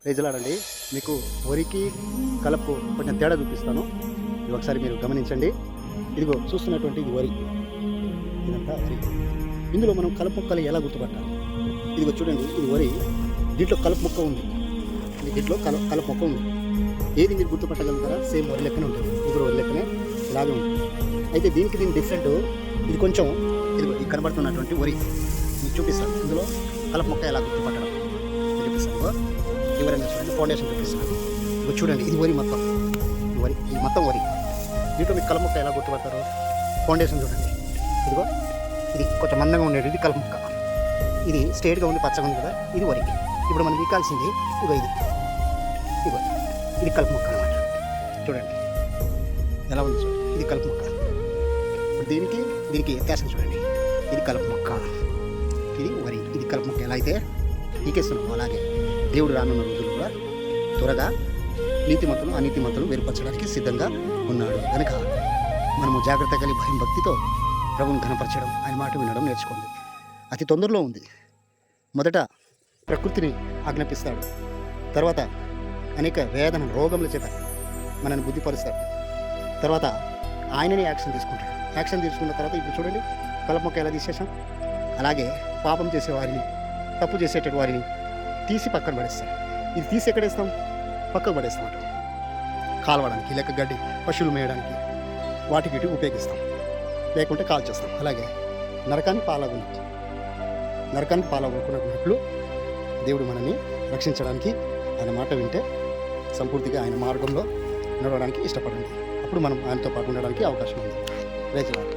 ప్రైజ్లాడండి. మీకు వరికి కలుపు కొంచెం తేడా చూపిస్తాను. ఇది ఒకసారి మీరు గమనించండి. ఇదిగో చూస్తున్నటువంటి ఇది వరి, ఇదంతా వరి. ఇందులో మనం కలుపు మొక్కలు ఎలా గుర్తుపట్టాలి? ఇదిగో చూడండి, ఇది వరి, దీంట్లో కలుపు మొక్క ఉంది, దీంట్లో కలుపు మొక్క ఉంది. ఏది మీరు గుర్తుపట్టగలుగుతారా? సేమ్ వరి లెక్కనే ఉంటుంది, ఇది వరి లెక్కనే ఇలాగే ఉంటుంది. అయితే దీనికి డిఫరెంట్. ఇది కొంచెం ఇదిగో ఈ కనబడుతున్నటువంటి వరి మీకు చూపిస్తాను. ఇందులో కలుపు మొక్క ఎలా గుర్తుపట్టడం చూపిస్తాను. వివరంగా చూడండి, ఫౌండేషన్ చూపిస్తున్నాను. ఇప్పుడు చూడండి, ఇది వరి మొత్తం, ఇది మొత్తం వరి. దీంట్లో మీకు కలుపు మొక్క ఎలా గుర్తుపడతారు? ఫౌండేషన్ చూడండి. ఇదిగో ఇది కొంచెం మందంగా ఉండేది, ఇది కలుపు మొక్క. ఇది స్ట్రేట్గా ఉంది, పచ్చగా ఉంది కదా, ఇది వరి. ఇప్పుడు మనం వీకాల్సింది ఇదిగో ఇది కలుపు మొక్క అనమాట. చూడండి ఎలా ఉంది, చూడండి, ఇది కలుపు మొక్క. ఇప్పుడు దీనికి వ్యత్యాసం చూడండి. ఇది కలుపు మొక్క, ఇది వరి. ఇది కలుపు మొక్క ఎలా అయితే పీకేస్తున్నాము, అలాగే దేవుడు రానున్న రోజులు కూడా త్వరగా నీతిమంతులు అనీతిమంతులు వేరుపరచడానికి సిద్ధంగా ఉన్నాడు. కనుక మనము జాగ్రత్త కలిగి భయం భక్తితో ప్రభువుని ఘనపరచడం, ఆయన మాట వినడం నేర్చుకోండి. అతి తొందరలో ఉంది. మొదట ప్రకృతిని ఆజ్ఞాపిస్తాడు, తర్వాత అనేక వేదన రోగముల చేత మనల్ని బుద్ధిపరుస్తాడు, తర్వాత ఆయననే యాక్షన్ తీసుకుంటాడు. యాక్షన్ తీసుకున్న తర్వాత ఇప్పుడు చూడండి, కలుపు మొక్క ఎలా తీసేసాం. అలాగే పాపం చేసేవారిని, తప్పు చేసేటటువంటి వారిని తీసి పక్కన పడేస్తాం. ఇది తీసి ఎక్కడేస్తాం? పక్కకు పడేస్తాం అటు, కాలవడానికి, లేక గడ్డి పశువులు మేయడానికి, వాటికి ఇటు ఉపయోగిస్తాం, లేకుంటే కాల్చేస్తాం. అలాగే నరకానికి పాలవనుకున్నట్లు దేవుడు మనల్ని రక్షించడానికి ఆయన మాట వింటే సంపూర్తిగా ఆయన మార్గంలో నడవడానికి ఇష్టపడండి. అప్పుడు మనం ఆయనతో పాటు ఉండడానికి అవకాశం ఉంది. Praise lord.